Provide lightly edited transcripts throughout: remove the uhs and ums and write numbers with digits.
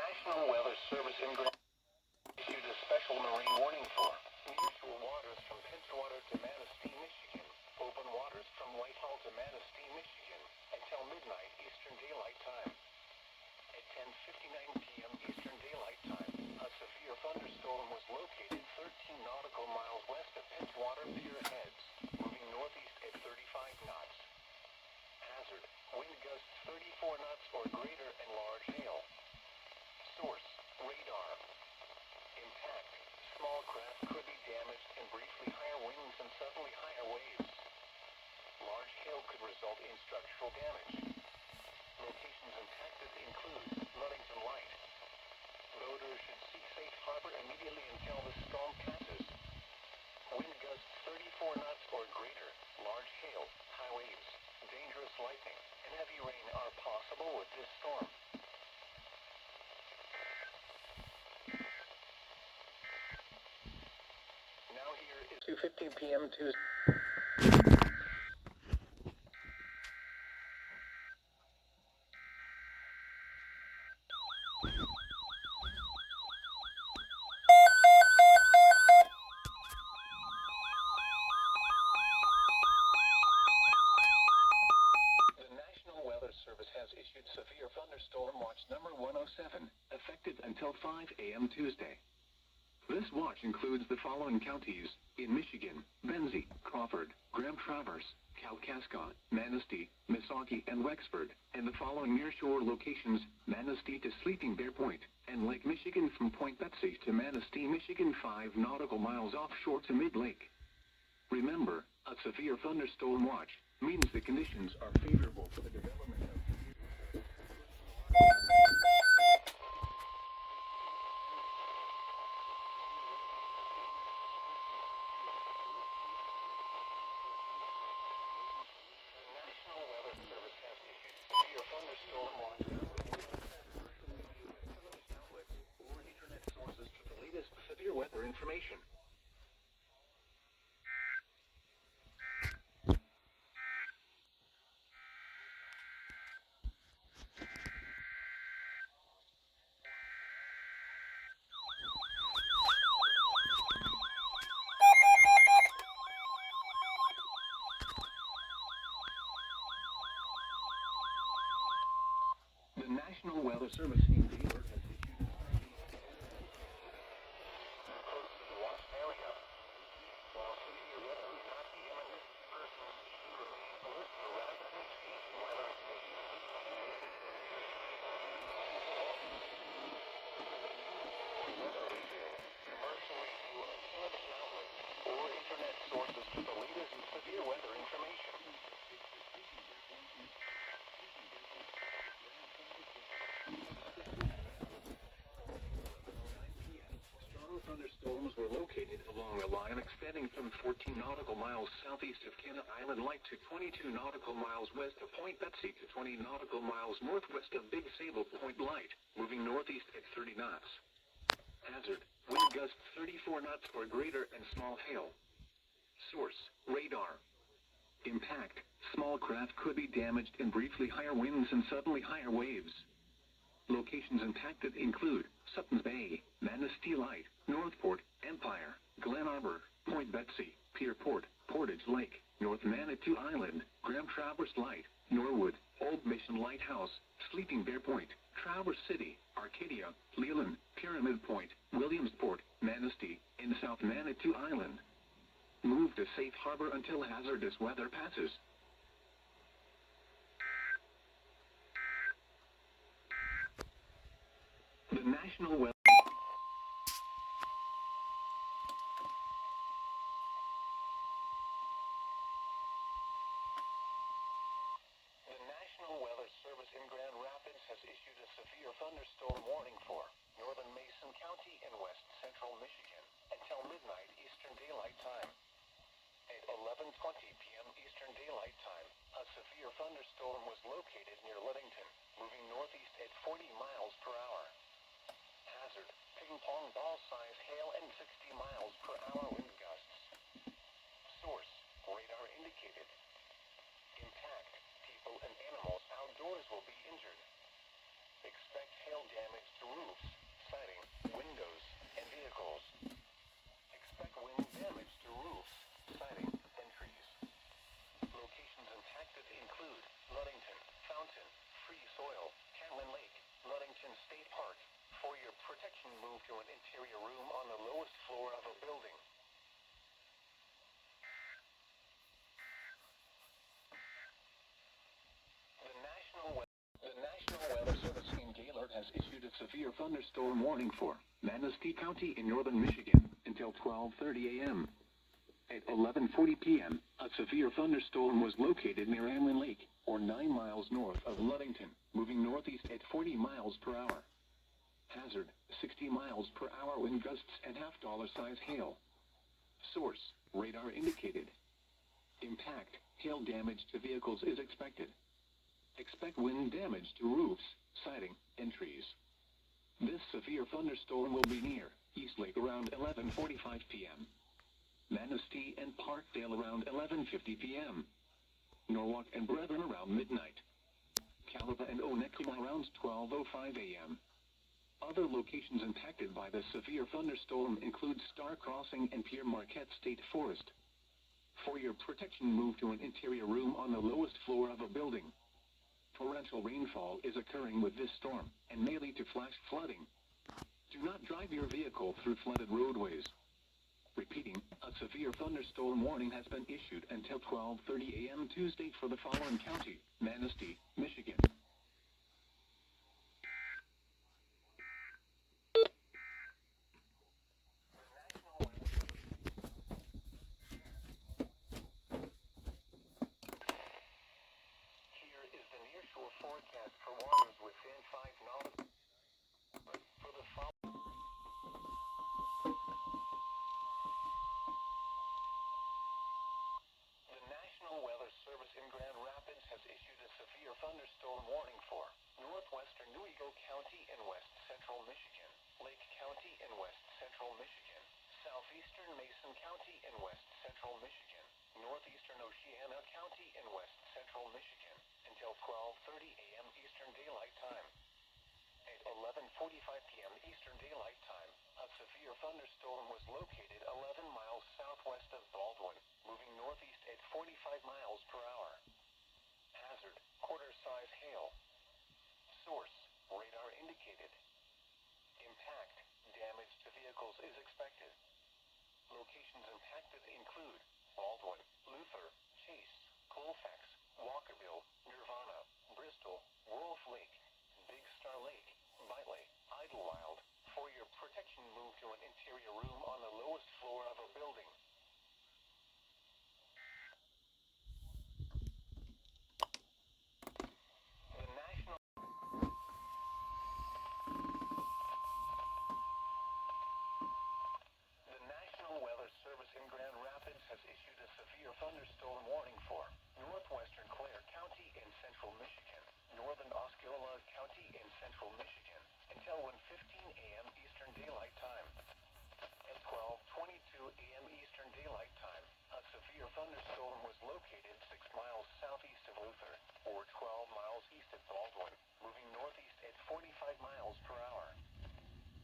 National Weather Service in Grand issued a special marine warning for nearshore waters from Pensacola to Manistee, Michigan. Open waters from Whitehall to Manistee, Michigan until midnight Eastern Daylight Time. At 10:59 p.m. Eastern Daylight Time, a severe thunderstorm was located 13 nautical miles west of Pensacola Pier Heads, moving northeast at 35 knots. Hazard: wind gusts 34 knots or greater and large hail. Source: radar. Impact: small craft could be damaged and briefly higher winds and suddenly higher waves. Large hail could result in structural damage. Locations impacted include Ludington Light. Boaters should seek safe harbor immediately until the storm passes. Wind gusts 34 knots or greater, large hail, high waves, dangerous lightning, and heavy rain are possible with this storm. Now here is 2:15 p.m. Tuesday. Service has issued severe thunderstorm watch number 107, effective until 5 a.m. Tuesday. This watch includes the following counties in Michigan: Benzie, Crawford, Grand Traverse, Kalkaska, Manistee, Missaukee, and Wexford, and the following nearshore locations: Manistee to Sleeping Bear Point, and Lake Michigan from Point Betsy to Manistee, Michigan, 5 nautical miles offshore to mid-lake. Remember, a severe thunderstorm watch means the conditions are favorable for the development of National Weather Service has issued severe thunderstorm watch outlets or internet sources for the latest severe weather information. The National Weather Service in Baylor has issued close to the watch area. While severe weather is not the imminent, persons should remain alert for rapidly changing weather conditions. Weather radio, commercial radio, television outlets, or internet sources for the latest severe weather information. Thunderstorms were located along a line extending from 14 nautical miles southeast of Kennet Island Light to 22 nautical miles west of Point Betsy to 20 nautical miles northwest of Big Sable Point Light, moving northeast at 30 knots. Hazard: wind gusts 34 knots or greater and small hail. Source: radar. Impact: small craft could be damaged and briefly higher winds and suddenly higher waves. Locations impacted include Sutton's Bay, Manistee Light, Northport, Empire, Glen Arbor, Point Betsy, Pierport, Portage Lake, North Manitou Island, Grand Traverse Light, Norwood, Old Mission Lighthouse, Sleeping Bear Point, Traverse City, Arcadia, Leland, Pyramid Point, Williamsport, Manistee, and South Manitou Island. Move to safe harbor until hazardous weather passes. The National Weather Service in Grand Rapids has issued a severe thunderstorm warning for northern Mason County and west central Michigan until midnight Eastern Daylight Time. At 11:20 p.m. Eastern Daylight Time, a severe thunderstorm was located near Ludington, moving northeast at 40 miles per hour. Hazard: ping-pong ball-size hail and 60 miles per hour wind gusts. Source: radar indicated. Impact: people and animals outdoors will be injured. Expect hail damage to roofs, severe thunderstorm warning for Manistee County in northern Michigan until 12:30 a.m. At 11:40 p.m., a severe thunderstorm was located near Amlin Lake, or 9 miles north of Ludington, moving northeast at 40 miles per hour. Hazard, 60 miles per hour wind gusts and half-dollar-size hail. Source, radar indicated. Impact, hail damage to vehicles is expected. Expect wind damage to roofs, siding, and trees. This severe thunderstorm will be near East Lake around 11:45 p.m. Manistee and Parkdale around 11:50 p.m. Norwalk and Brethren around midnight. Calabar and Onekuma around 12:05 a.m. Other locations impacted by the severe thunderstorm include Star Crossing and Pierre Marquette State Forest. For your protection, move to an interior room on the lowest floor of a building. Torrential rainfall is occurring with this storm and may lead to flash flooding. Do not drive your vehicle through flooded roadways. Repeating, a severe thunderstorm warning has been issued until 12:30 a.m. Tuesday for the following county: Manistee, Michigan. Here is the nearshore forecast for waters within 5 nautical for the following. The National Weather Service in Grand Rapids has issued a severe thunderstorm warning for northwestern Newego County in west central Michigan, Lake County in west central Michigan, southeastern Mason County in west central Michigan, northeastern Oceana County in west central Michigan, until 12:30 a.m. Eastern Daylight Time. At 11:45 p.m. Eastern Daylight Time, a severe thunderstorm was located 11 miles southwest of Baldwin, moving northeast at 45 miles per hour. Hazard, quarter-size hail. Source, radar indicated. Impact, damage to vehicles is expected. Locations impacted include Baldwin, Luther, Chase, Colfax, Walkerville, Nirvana, Bristol, Wolf Lake, Big Star Lake, Biley, Idlewild. For your protection, move to an interior room on the lowest floor of a building. The National Weather Service in Grand Rapids has issued a severe thunderstorm warning for northwestern Clare County in central Michigan, northern Osceola County in central Michigan, until 1:15 a.m. Eastern Daylight Time. At 12:22 a.m. Eastern Daylight Time, a severe thunderstorm was located 6 miles southeast of Luther, or 12 miles east of Baldwin, moving northeast at 45 miles per hour.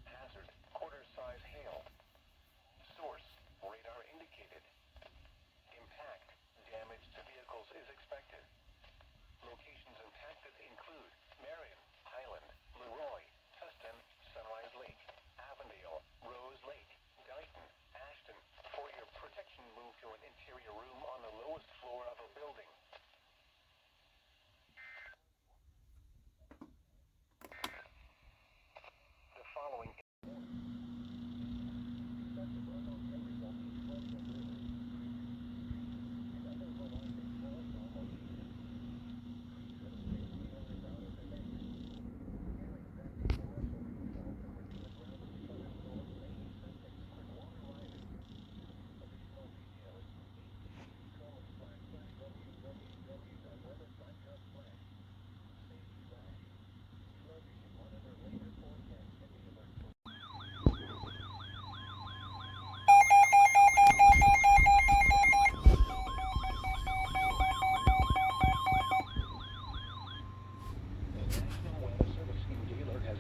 Hazard, quarter-size hail. Source, radar indicated. Impact, damage to vehicles is expected. Locations impacted include Marion, Highland, Leroy, Tustin, Sunrise Lake, Avondale, Rose Lake, Dighton, Ashton. For your protection, move to an interior room on the lowest floor of a building. The following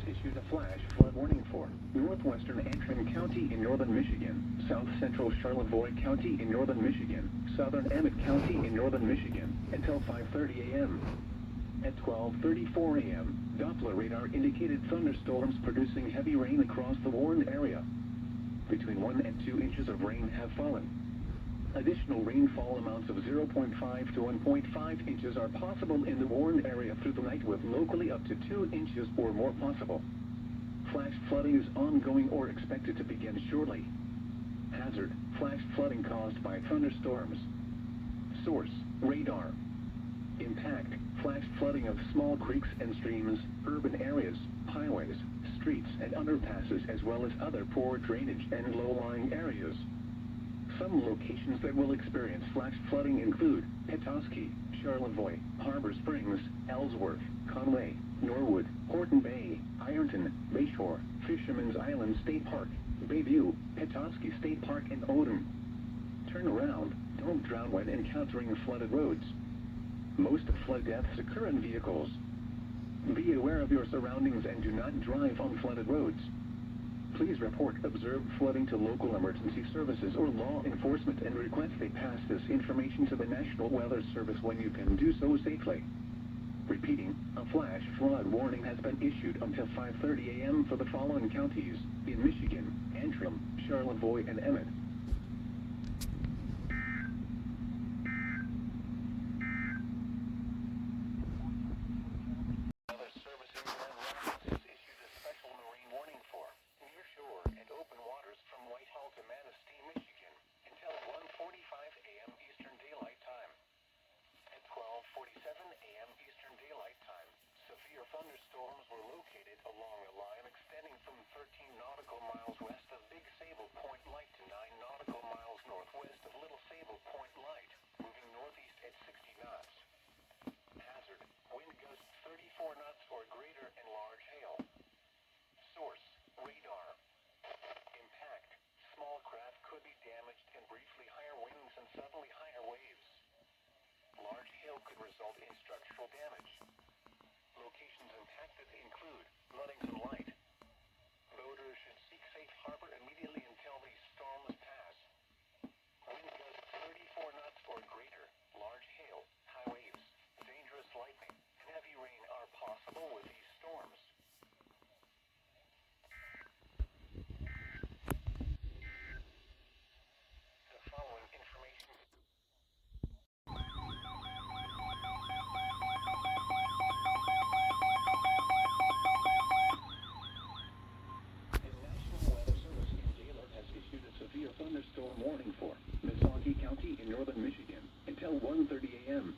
issued a flash flood warning for northwestern Antrim County in northern Michigan, south central Charlevoix County in northern Michigan, southern Emmett County in northern Michigan, until 5:30 a.m. At 12:34 a.m., Doppler radar indicated thunderstorms producing heavy rain across the warned area. Between 1 and 2 inches of rain have fallen. Additional rainfall amounts of 0.5 to 1.5 inches are possible in the warned area through the night, with locally up to 2 inches or more possible. Flash flooding is ongoing or expected to begin shortly. Hazard, flash flooding caused by thunderstorms. Source, radar. Impact, flash flooding of small creeks and streams, urban areas, highways, streets and underpasses, as well as other poor drainage and low-lying areas. Some locations that will experience flash flooding include Petoskey, Charlevoix, Harbor Springs, Ellsworth, Conway, Norwood, Horton Bay, Ironton, Bayshore, Fisherman's Island State Park, Bayview, Petoskey State Park, and Odin. Turn around. Don't drown when encountering flooded roads. Most flood deaths occur in vehicles. Be aware of your surroundings and do not drive on flooded roads. Please report observed flooding to local emergency services or law enforcement and request they pass this information to the National Weather Service when you can do so safely. Repeating, a flash flood warning has been issued until 5:30 a.m. for the following counties in Michigan: Antrim, Charlevoix, and Emmett. Weather Service in Grand Rapids has issued a special marine warning for nearshore and open waters from Whitehall to Manistee, Michigan, until 1:45 a.m. Eastern Daylight Time. At 12:47 a.m. Eastern Daylight Time, severe thunderstorms were located along a line extending from 13 nautical miles west of Big Sable Point Light to 9 nautical miles northwest of Little Sable Point Light, moving northeast at 60 knots. Hazard, wind gusts 34 knots or greater and large hail. Source, radar. Impact, small craft could be damaged and briefly higher winds and suddenly higher waves. Large hail could result in structural damage. Locations impacted include Ludington Light. Boaters should seek safe harbor immediately until these storms pass. Wind gusts 34 knots or greater, large hail, high waves, dangerous lightning, and heavy rain are possible with these storms. The following information severe thunderstorm warning for Missaukee County in northern Michigan until 1:30 a.m.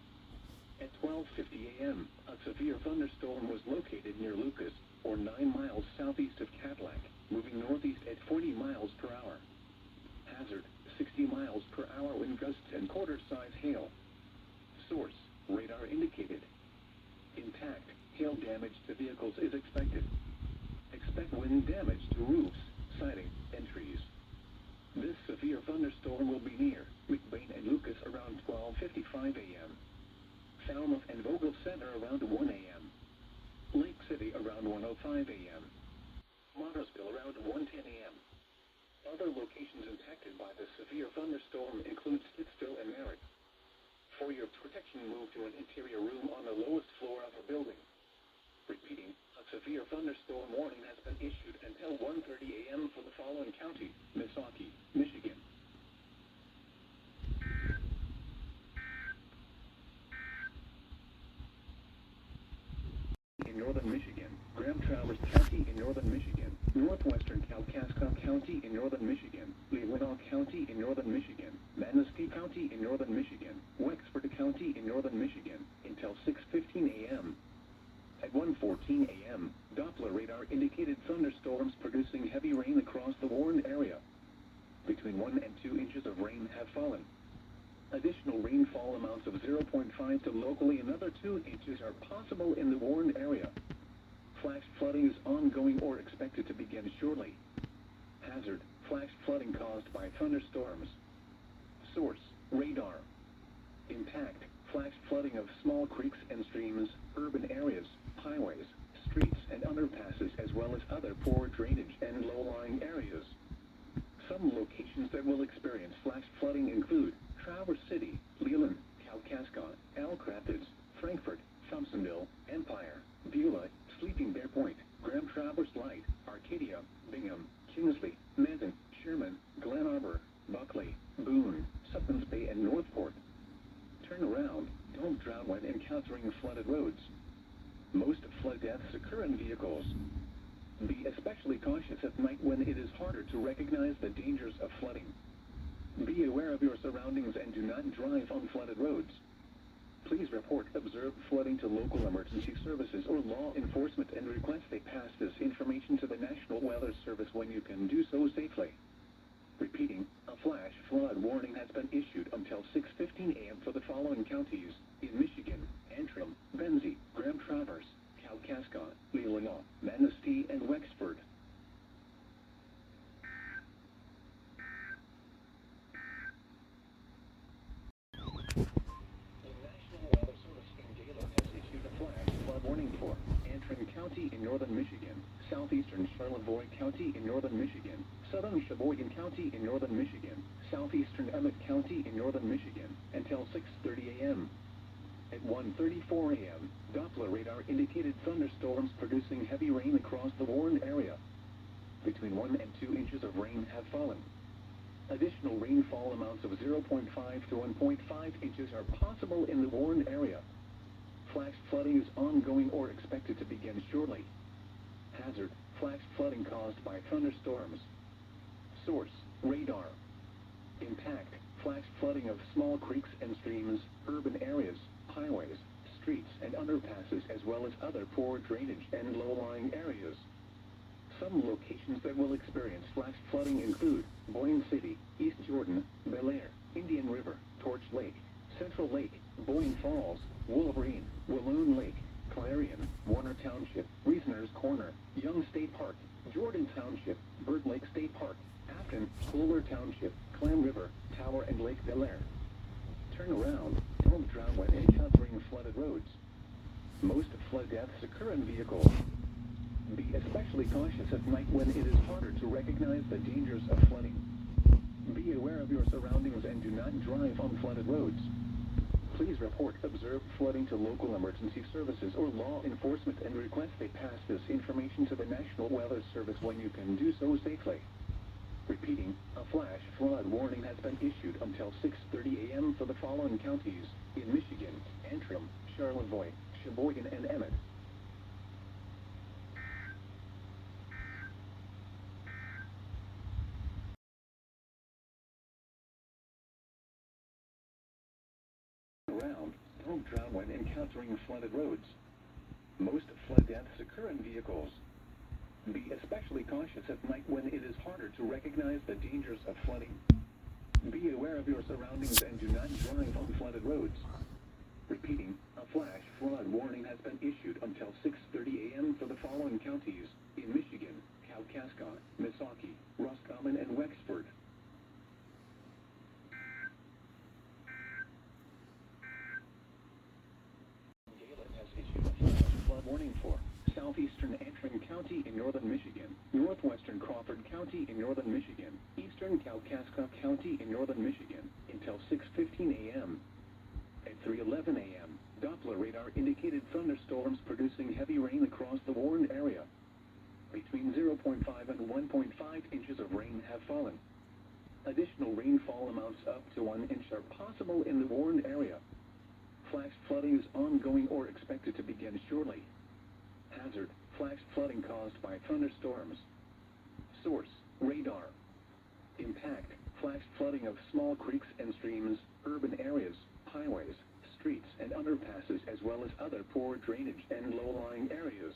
At 12:50 a.m., a severe thunderstorm was located near Lucas, or 9 miles southeast of Cadillac, moving northeast at 40 miles per hour. Hazard, 60 miles per hour wind gusts and quarter-size hail. Source, radar indicated. Impact, hail damage to vehicles is expected. Expect wind damage to roofs, siding, and trees. This severe thunderstorm will be near McBain and Lucas around 12:55 a.m. Falmouth and Vogel Center around 1 a.m. Lake City around 1:05 a.m. Montersville around 1:10 a.m. Other locations impacted by the severe thunderstorm include Stittsville and Merritt. For your protection, move to an interior room on the lowest floor of a building. Repeating, a severe thunderstorm warning has been issued until 1:30 a.m. for the following county: Missaukee, Michigan. In northern Michigan, Grand Traverse County in northern Michigan, northwestern Kalkaska County in northern Michigan, Leelanau County in northern Michigan, Manistee County in northern Michigan, Wexford County in northern Michigan, until 6:15 a.m. At 1:14 a.m., Doppler radar indicated thunderstorms producing heavy rain across the warned area. Between 1 and 2 inches of rain have fallen. Additional rainfall amounts of 0.5 to locally another 2 inches are possible in the warned area. Flash flooding is ongoing or expected to begin shortly. Hazard, flash flooding caused by thunderstorms. Source, radar. Impact, flash flooding of small creeks and streams, urban areas, highways, streets and underpasses, as well as other poor drainage and low-lying areas. Some locations that will experience flash flooding include Traverse City, Leland, Kalkaska, Elk Rapids, Frankfort, Thompsonville, Empire, Beulah, Sleeping Bear Point, Grand Traverse Light, Arcadia, Bingham, Kingsley, Manton, Sherman, Glen Arbor, Buckley, Boone, Suttons Bay, and Northport. Turn around. Don't drown when encountering flooded roads. Most flood deaths occur in vehicles. Be especially cautious at night when it is harder to recognize the dangers of flooding. Be aware of your surroundings and do not drive on flooded roads. Please report observed flooding to local emergency services or law enforcement and request they pass this information to the National Weather Service when you can do so safely. Repeating, a flash flood warning has been issued until 6:15 a.m. for the following counties in Michigan: Antrim, Benzie, Grand Traverse, Kalkaska, Leelanau, Manistee, and Wexford. Warning for Antrim County in northern Michigan, southeastern Charlevoix County in northern Michigan, southern Sheboygan County in northern Michigan, southeastern Emmett County in northern Michigan, until 6:30 a.m. At 1:34 a.m., Doppler radar indicated thunderstorms producing heavy rain across the warned area. Between 1 and 2 inches of rain have fallen. Additional rainfall amounts of 0.5 to 1.5 inches are possible in the warned area. Flash flooding is ongoing or expected to begin shortly. Hazard: flash flooding caused by thunderstorms. Source: radar. Impact: flash flooding of small creeks and streams, urban areas, highways, streets, and underpasses, as well as other poor drainage and low-lying areas. Some locations that will experience flash flooding include Boyne City, East Jordan, Bel Air, Indian River, Torch Lake, Central Lake, Boyne Falls, Wolverine, Walloon Lake, Clarion, Warner Township, Reasoner's Corner, Young State Park, Jordan Township, Bird Lake State Park, Afton, Fuller Township, Clam River, Tower, and Lake Bel Air. Turn around, don't drown when encountering flooded roads. Most flood deaths occur in vehicles. Be especially cautious at night when it is harder to recognize the dangers of flooding. Be aware of your surroundings and do not drive on flooded roads. Please report observed flooding to local emergency services or law enforcement and request they pass this information to the National Weather Service when you can do so safely. Repeating, a flash flood warning has been issued until 6:30 a.m. for the following counties in Michigan: Antrim, Charlevoix, Sheboygan, and Emmett. Around, don't drown when encountering flooded roads. Most flood deaths occur in vehicles. Be especially cautious at night when it is harder to recognize the dangers of flooding. Be aware of your surroundings and do not drive on flooded roads. Repeating, a flash flood warning has been issued until 6:30 a.m. for the following counties in Michigan: Kalkaska, Missaukee, Roscommon, and Wexford. Warning for southeastern Antrim County in northern Michigan, northwestern Crawford County in northern Michigan, eastern Kalkaska County in northern Michigan, until 6:15 a.m. At 3:11 a.m., Doppler radar indicated thunderstorms producing heavy rain across the warned area. Between 0.5 and 1.5 inches of rain have fallen. Additional rainfall amounts up to 1 inch are possible in the warned area. Flash flooding is ongoing or expected to begin shortly. Hazard: flash flooding caused by thunderstorms. Source: radar. Impact: flash flooding of small creeks and streams, urban areas, highways, streets, and underpasses, as well as other poor drainage and low-lying areas.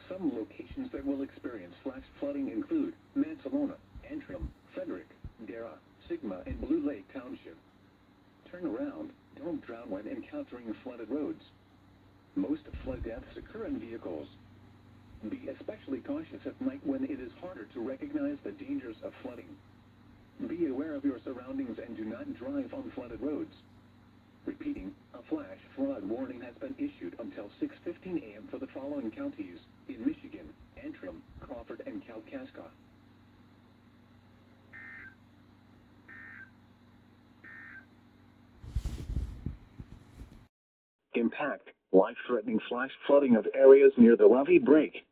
Some locations that will experience flash flooding include Mansalona, Antrim, Frederick, Dara, Sigma, and Blue Lake Township. Turn around, don't drown when encountering flooded roads. Most flood deaths occur in vehicles. Be especially cautious at night when it is harder to recognize the dangers of flooding. Be aware of your surroundings and do not drive on flooded roads. Repeating, a flash flood warning has been issued until 6:15 a.m. for the following counties in Michigan: Antrim, Crawford, and Kalkaska. Impact: life-threatening flash flooding of areas near the levee break.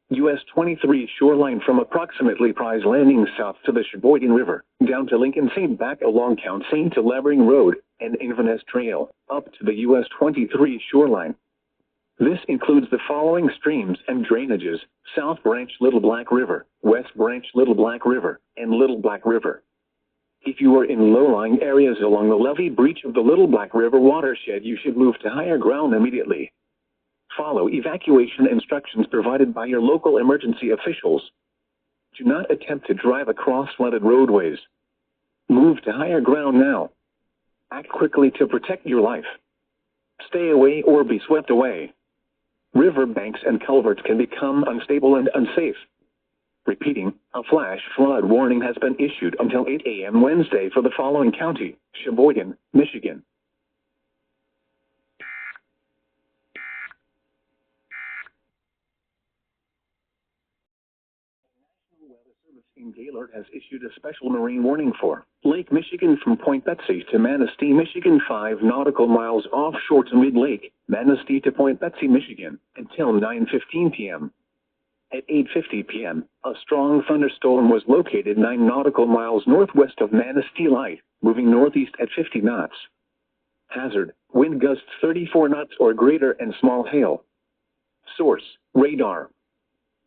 US 23 shoreline from approximately Prize Landing south to the Sheboygan River, down to Lincoln St. back along Count St. to Levering Road and Inverness Trail, up to the US 23 shoreline. This includes the following streams and drainages: South Branch Little Black River, West Branch Little Black River, and Little Black River. If you are in low-lying areas along the levee breach of the Little Black River watershed, you should move to higher ground immediately. Follow evacuation instructions provided by your local emergency officials. Do not attempt to drive across flooded roadways. Move to higher ground now. Act quickly to protect your life. Stay away or be swept away. River banks and culverts can become unstable and unsafe. Repeating, a flash flood warning has been issued until 8 a.m. Wednesday for the following county: Sheboygan, Michigan. National Weather Service in Gaylord has issued a special marine warning for Lake Michigan from Point Betsy to Manistee, Michigan, 5 nautical miles offshore to mid-lake, Manistee to Point Betsy, Michigan, until 9:15 p.m. At 8:50 p.m., a strong thunderstorm was located 9 nautical miles northwest of Manistee Light, moving northeast at 50 knots. Hazard: wind gusts 34 knots or greater and small hail. Source: radar.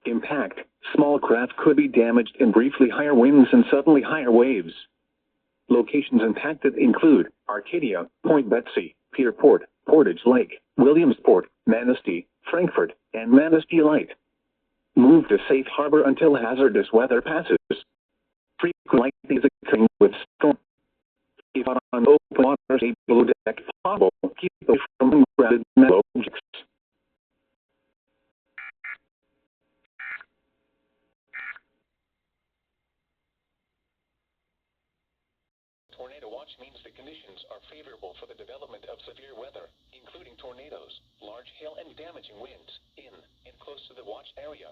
Impact: small craft could be damaged in briefly higher winds and suddenly higher waves. Locations impacted include Arcadia, Point Betsy, Pierport, Portage Lake, Williamsport, Manistee, Frankfort, and Manistee Light. Move to safe harbor until hazardous weather passes. Frequent lightning is occurring with storm. If on open water, a below deck possible, keep away from grounded metal objects. Tornado watch means the conditions are favorable for the development of severe weather, including tornadoes, large hail, and damaging winds in and close to the watch area.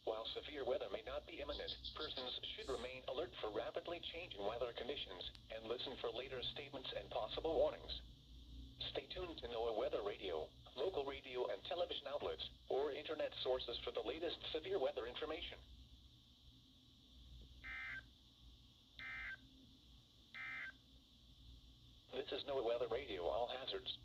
While severe weather may not be imminent, persons should remain alert for rapidly changing weather conditions and listen for later statements and possible warnings. Stay tuned to NOAA Weather Radio, local radio and television outlets, or internet sources for the latest severe weather information. This is NOAA Weather Radio, all hazards.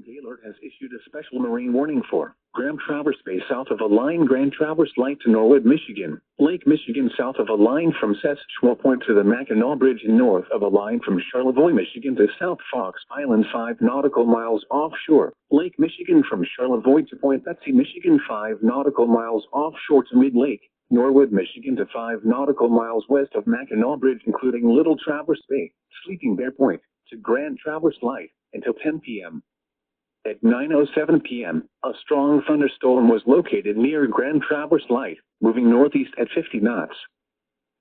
Gaylord has issued a special marine warning for Grand Traverse Bay south of a line, Grand Traverse Light to Norwood, Michigan, Lake Michigan south of a line from Saskatchewan Point to the Mackinac Bridge, north of a line from Charlevoix, Michigan to South Fox Island, 5 nautical miles offshore, Lake Michigan from Charlevoix to Point Betsy, Michigan, 5 nautical miles offshore to mid-lake, Norwood, Michigan to 5 nautical miles west of Mackinac Bridge, including Little Traverse Bay, Sleeping Bear Point to Grand Traverse Light until 10 p.m. At 9:07 p.m., a strong thunderstorm was located near Grand Traverse Light, moving northeast at 50 knots.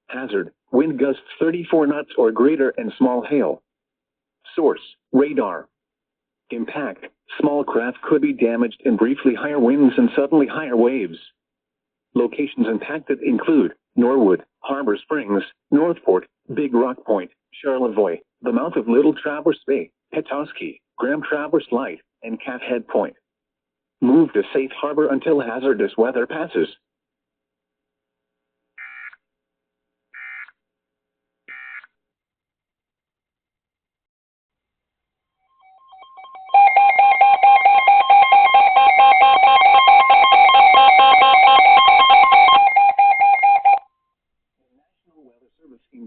Hazard: wind gusts 34 knots or greater and small hail. Source: radar. Impact: small craft could be damaged in briefly higher winds and suddenly higher waves. Locations impacted include Norwood, Harbor Springs, Northport, Big Rock Point, Charlevoix, the mouth of Little Traverse Bay, Petoskey, Grand Traverse Light, and Calfhead Point. Move to safe harbor until hazardous weather passes.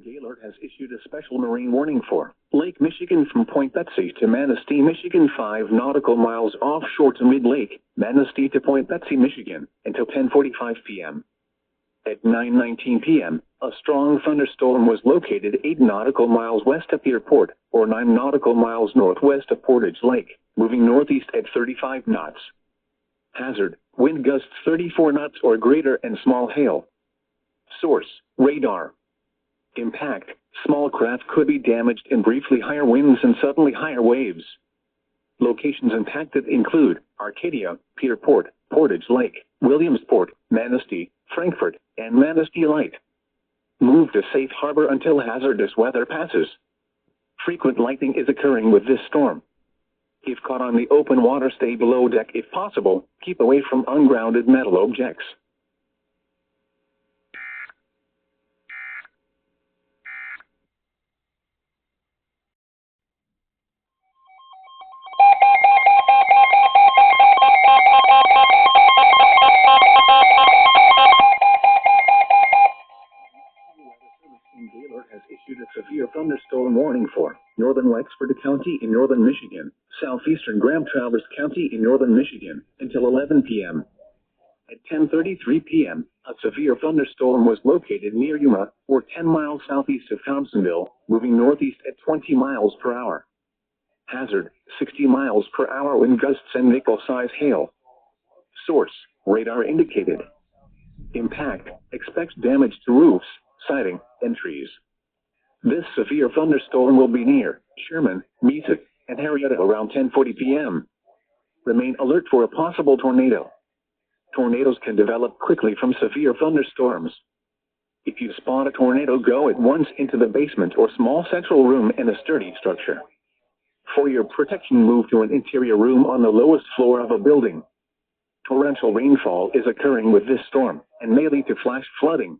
Gaylord has issued a special marine warning for Lake Michigan from Point Betsy to Manistee, Michigan, 5 nautical miles offshore to mid-lake, Manistee to Point Betsy, Michigan, until 10:45 p.m. At 9:19 p.m., a strong thunderstorm was located 8 nautical miles west of Pierport, or 9 nautical miles northwest of Portage Lake, moving northeast at 35 knots. Hazard: wind gusts 34 knots or greater and small hail. Source: radar. Impact: small craft could be damaged in briefly higher winds and suddenly higher waves. Locations impacted include Arcadia, Pierport, Portage Lake, Williamsport, Manistee, Frankfort, and Manistee Light. Move to safe harbor until hazardous weather passes. Frequent lightning is occurring with this storm. If caught on the open water, stay below deck if possible. Keep away from ungrounded metal objects. Has issued a severe thunderstorm warning for northern Wexford County in northern Michigan, southeastern Grand Traverse County in northern Michigan, until 11 p.m. At 10:33 p.m., a severe thunderstorm was located near Yuma, or 10 miles southeast of Thompsonville, moving northeast at 20 miles per hour. Hazard, 60 miles per hour wind gusts and nickel-size hail. Source, radar indicated. Impact, expects damage to roofs, siding, and trees. This severe thunderstorm will be near Sherman, Mesa, and Harrietta around 10:40 p.m. Remain alert for a possible tornado. Tornadoes can develop quickly from severe thunderstorms. If you spot a tornado, go at once into the basement or small central room in a sturdy structure. For your protection, move to an interior room on the lowest floor of a building. Torrential rainfall is occurring with this storm and may lead to flash flooding.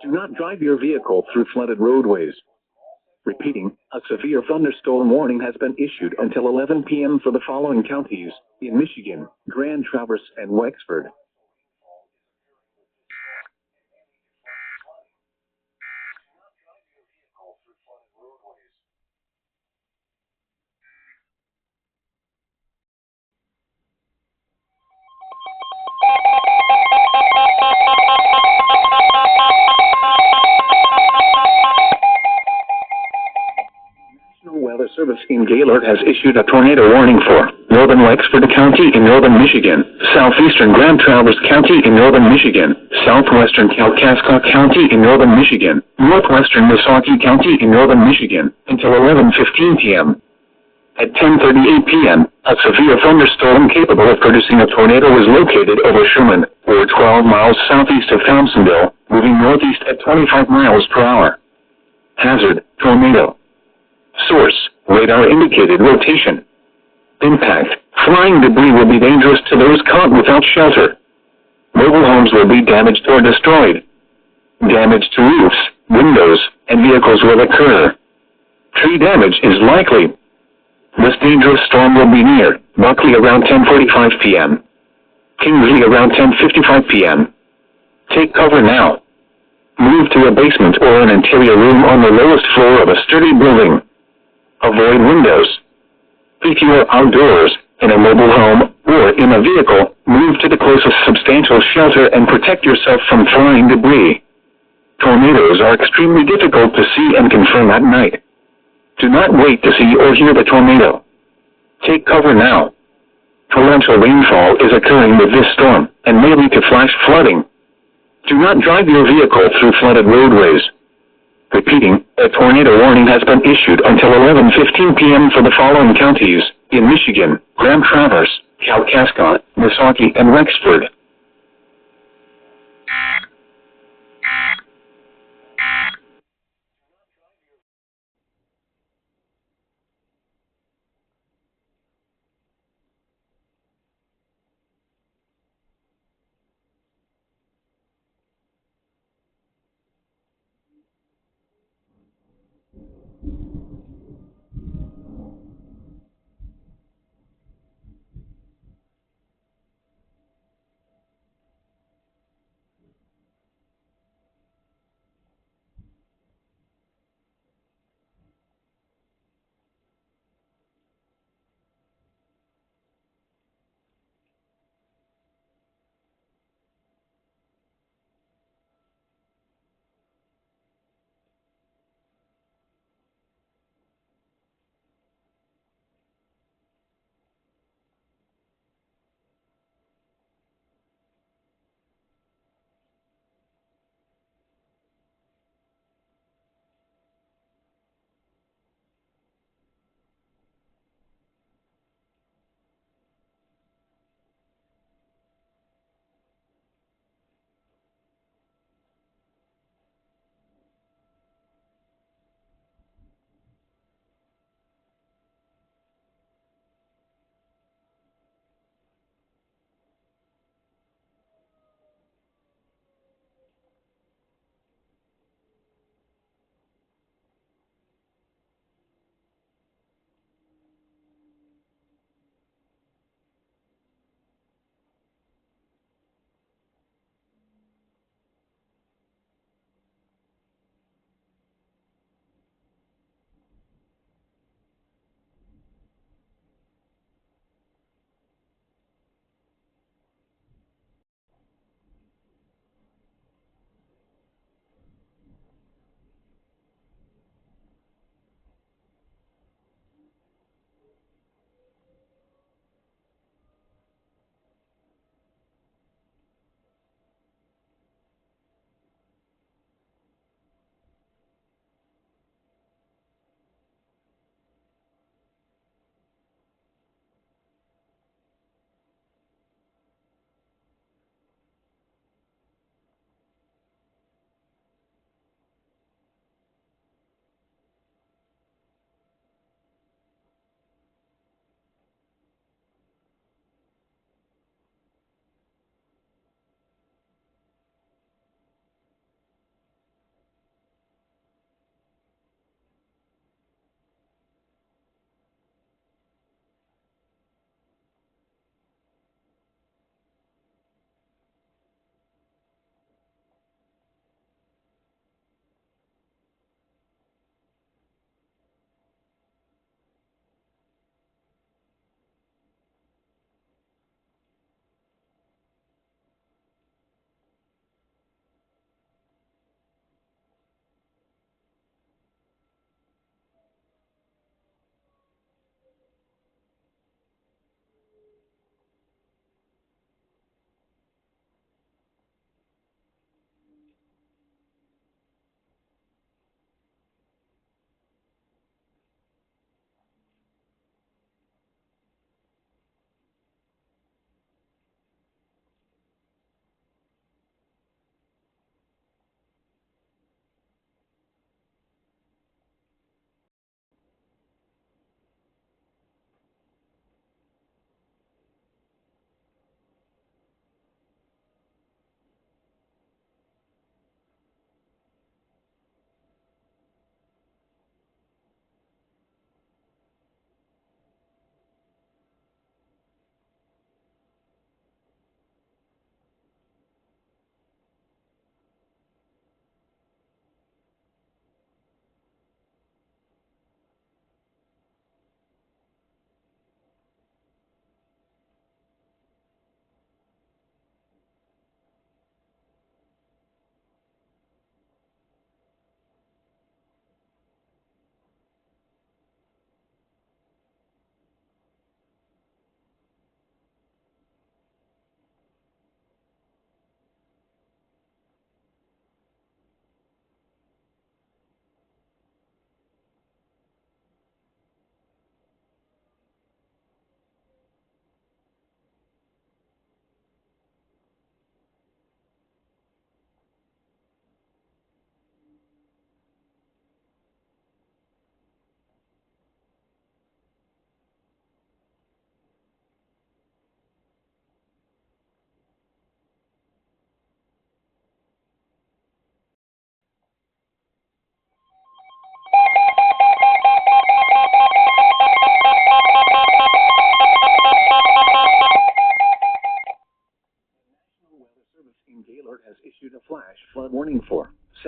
Do not drive your vehicle through flooded roadways. Repeating, a severe thunderstorm warning has been issued until 11 p.m. for the following counties in Michigan: Grand Traverse and Wexford. National Weather Service in Gaylord has issued a tornado warning for northern Wexford County in northern Michigan, southeastern Grand Traverse County in northern Michigan, southwestern Kalkaska County in northern Michigan, northwestern Missaukee County in northern Michigan, until 11:15 p.m. At 10:38 p.m., a severe thunderstorm capable of producing a tornado was located over Sherman, or 12 miles southeast of Thompsonville, moving northeast at 25 miles per hour. Hazard, tornado. Source, radar indicated rotation. Impact, flying debris will be dangerous to those caught without shelter. Mobile homes will be damaged or destroyed. Damage to roofs, windows, and vehicles will occur. Tree damage is likely. This dangerous storm will be near Buckley around 10:45 p.m. Kingsley around 10:55 p.m. Take cover now. Move to a basement or an interior room on the lowest floor of a sturdy building. Avoid windows. If you are outdoors, in a mobile home, or in a vehicle, move to the closest substantial shelter and protect yourself from flying debris. Tornadoes are extremely difficult to see and confirm at night. Do not wait to see or hear the tornado. Take cover now. Torrential rainfall is occurring with this storm and may lead to flash flooding. Do not drive your vehicle through flooded roadways. Repeating, a tornado warning has been issued until 11:15 p.m. for the following counties in Michigan: Grand Traverse, Kalkaska, Missaukee, and Wexford.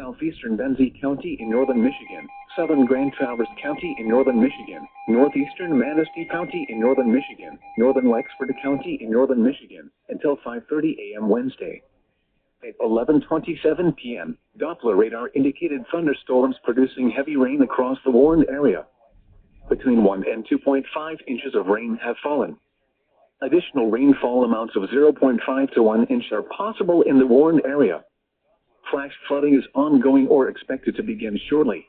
southeastern Benzie County in northern Michigan, southern Grand Traverse County in northern Michigan, northeastern Manistee County in northern Michigan, northern Wexford County in northern Michigan, until 5:30 a.m. Wednesday. At 11:27 p.m., Doppler radar indicated thunderstorms producing heavy rain across the warned area. Between 1 and 2.5 inches of rain have fallen. Additional rainfall amounts of 0.5 to 1 inch are possible in the warned area. Flash flooding is ongoing or expected to begin shortly.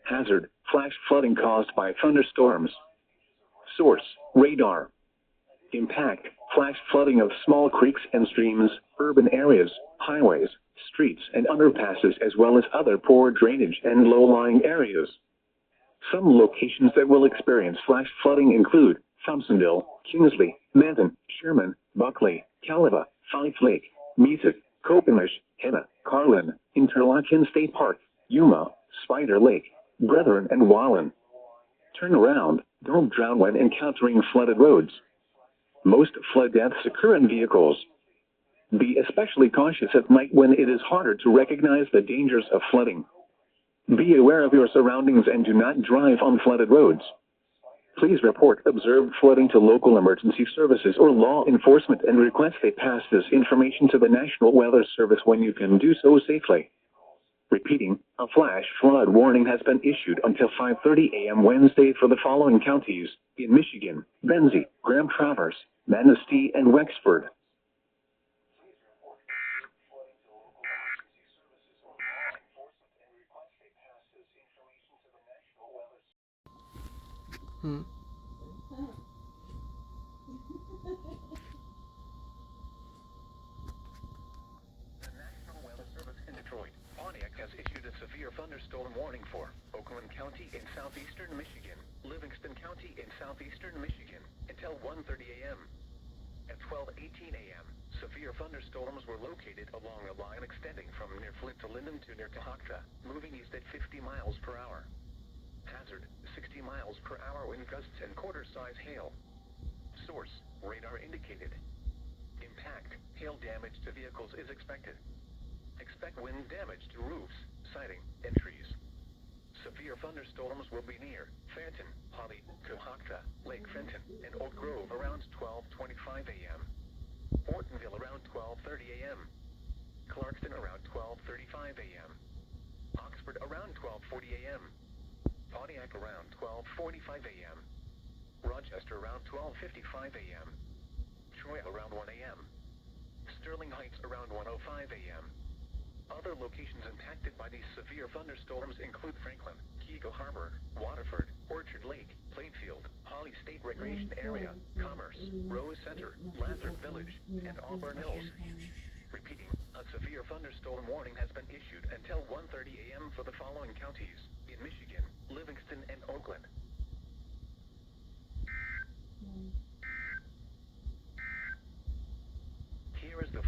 Hazard: flash flooding caused by thunderstorms. Source: radar. Impact: flash flooding of small creeks and streams, urban areas, highways, streets and underpasses, as well as other poor drainage and low-lying areas. Some locations that will experience flash flooding include Thompsonville, Kingsley, Manton, Sherman, Buckley, Caliva, Fife Lake, Mesa, Copenish, Henna, Carlin, Interlaken State Park, Yuma, Spider Lake, Brethren and Wallen. Turn around, don't drown when encountering flooded roads. Most flood deaths occur in vehicles. Be especially cautious at night when it is harder to recognize the dangers of flooding. Be aware of your surroundings and do not drive on flooded roads. Please report observed flooding to local emergency services or law enforcement and request they pass this information to the National Weather Service when you can do so safely. Repeating, a flash flood warning has been issued until 5:30 a.m. Wednesday for the following counties in Michigan: Benzie, Grand Traverse, Manistee, and Wexford. Has issued a severe thunderstorm warning for Oakland County in southeastern Michigan, Livingston County in southeastern Michigan, until 1:30 a.m. At 12:18 a.m., severe thunderstorms were located along a line extending from near Flint to Linden to near Cohocton, moving east at 50 miles per hour. Hazard: 60 miles per hour wind gusts and quarter-size hail. Source: radar indicated. Impact: hail damage to vehicles is expected. Expect wind damage to roofs, siding, and trees. Severe thunderstorms will be near Fenton, Holly, Cohocton, Lake Fenton, and Oak Grove around 12:25 a.m. Ortonville around 12:30 a.m. Clarkston around 12:35 a.m. Oxford around 12:40 a.m. Pontiac around 12:45 a.m. Rochester around 12:55 a.m. Troy around 1 a.m. Sterling Heights around 1:05 a.m. Other locations impacted by these severe thunderstorms include Franklin, Keagle Harbor, Waterford, Orchard Lake, Plainfield, Holly State Recreation Area, Commerce, Rose Center, Lathrop Village, and Auburn Hills. Repeating, a severe thunderstorm warning has been issued until 1:30 a.m. for the following counties in Michigan, Livingston, and Oakland. Here is the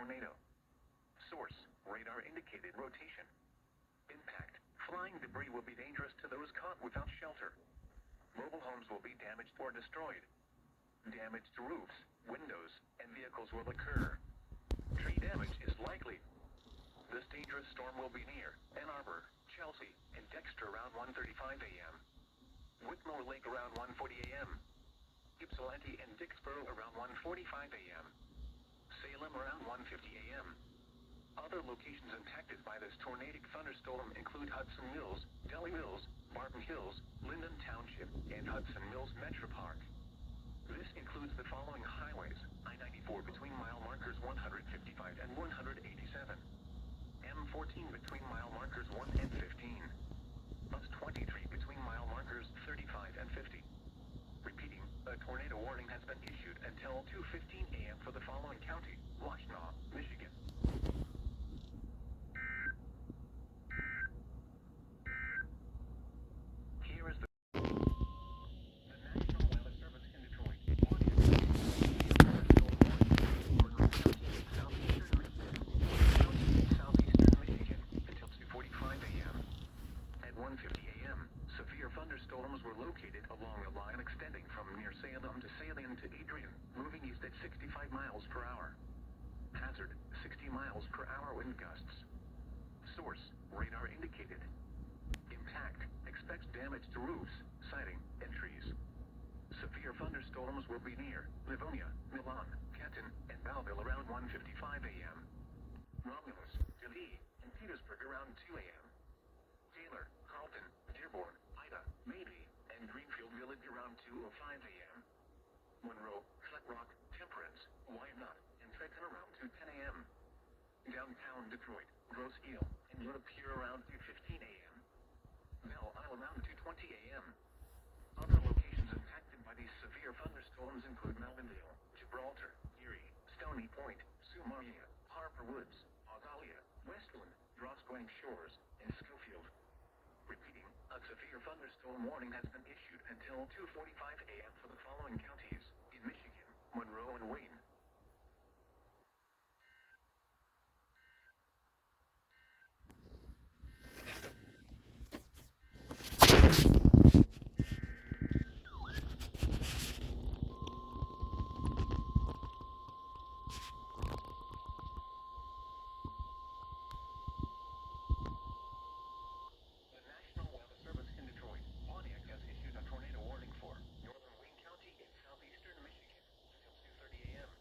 tornado. Source, radar indicated rotation. Impact, flying debris will be dangerous to those caught without shelter. Mobile homes will be damaged or destroyed. Damage to roofs, windows, and vehicles will occur. Tree damage is likely. This dangerous storm will be near Ann Arbor, Chelsea, and Dexter around 1:35 a.m. Whitmore Lake around 1:40 a.m. Ypsilanti and Dixboro around 1:45 a.m. Salem around 1:50 a.m. Other locations impacted by this tornadic thunderstorm include Hudson Mills, Delhi Mills, Martin Hills, Linden Township, and Hudson Mills Metro Park. This includes the following highways: I-94 between mile markers 155 and 187. M14 between mile markers 1 and 15. Bus 23 between mile markers 35 and 50. Repeating, a tornado warning has been issued until 2:15 a.m. for the following county: Washtenaw, Michigan. Here is the National Weather Service in Detroit. Southeastern Michigan until 2:45 a.m. At 1:50 a.m., severe thunderstorms were located along a line extending from near Salem to Adrian, moving east at 65 miles per hour. Hazard, 60 miles per hour wind gusts. Source, radar indicated. Impact, expects damage to roofs, siding, and trees. Severe thunderstorms will be near Livonia, Milan, Canton, and Belleville around 1:55 a.m. Romulus, levee, and Petersburg around 2 a.m. Taylor, Carlton, Dearborn, Ida, Mabee, and Greenfield Village around 2:05 a.m. Monroe, Flat Rock, Temperance, Wyandotte, and Trenton around 2:10 a.m. Downtown Detroit, Grosse Ile, and Lapeer around 2:15 a.m. Belle Isle around 2:20 a.m. Other locations impacted by these severe thunderstorms include Melvindale, Gibraltar, Erie, Stony Point, Sumaria, Harper Woods, Augalia, Westland, Roscoe Shores, and Schofield. Repeating, a severe thunderstorm warning has been issued until 2:45 a.m. for the following counties in Michigan: Monroe and Wayne. The National Weather Service in Detroit, Pontiac has issued a tornado warning for northern Wayne County in southeastern Michigan until 2:30 a.m.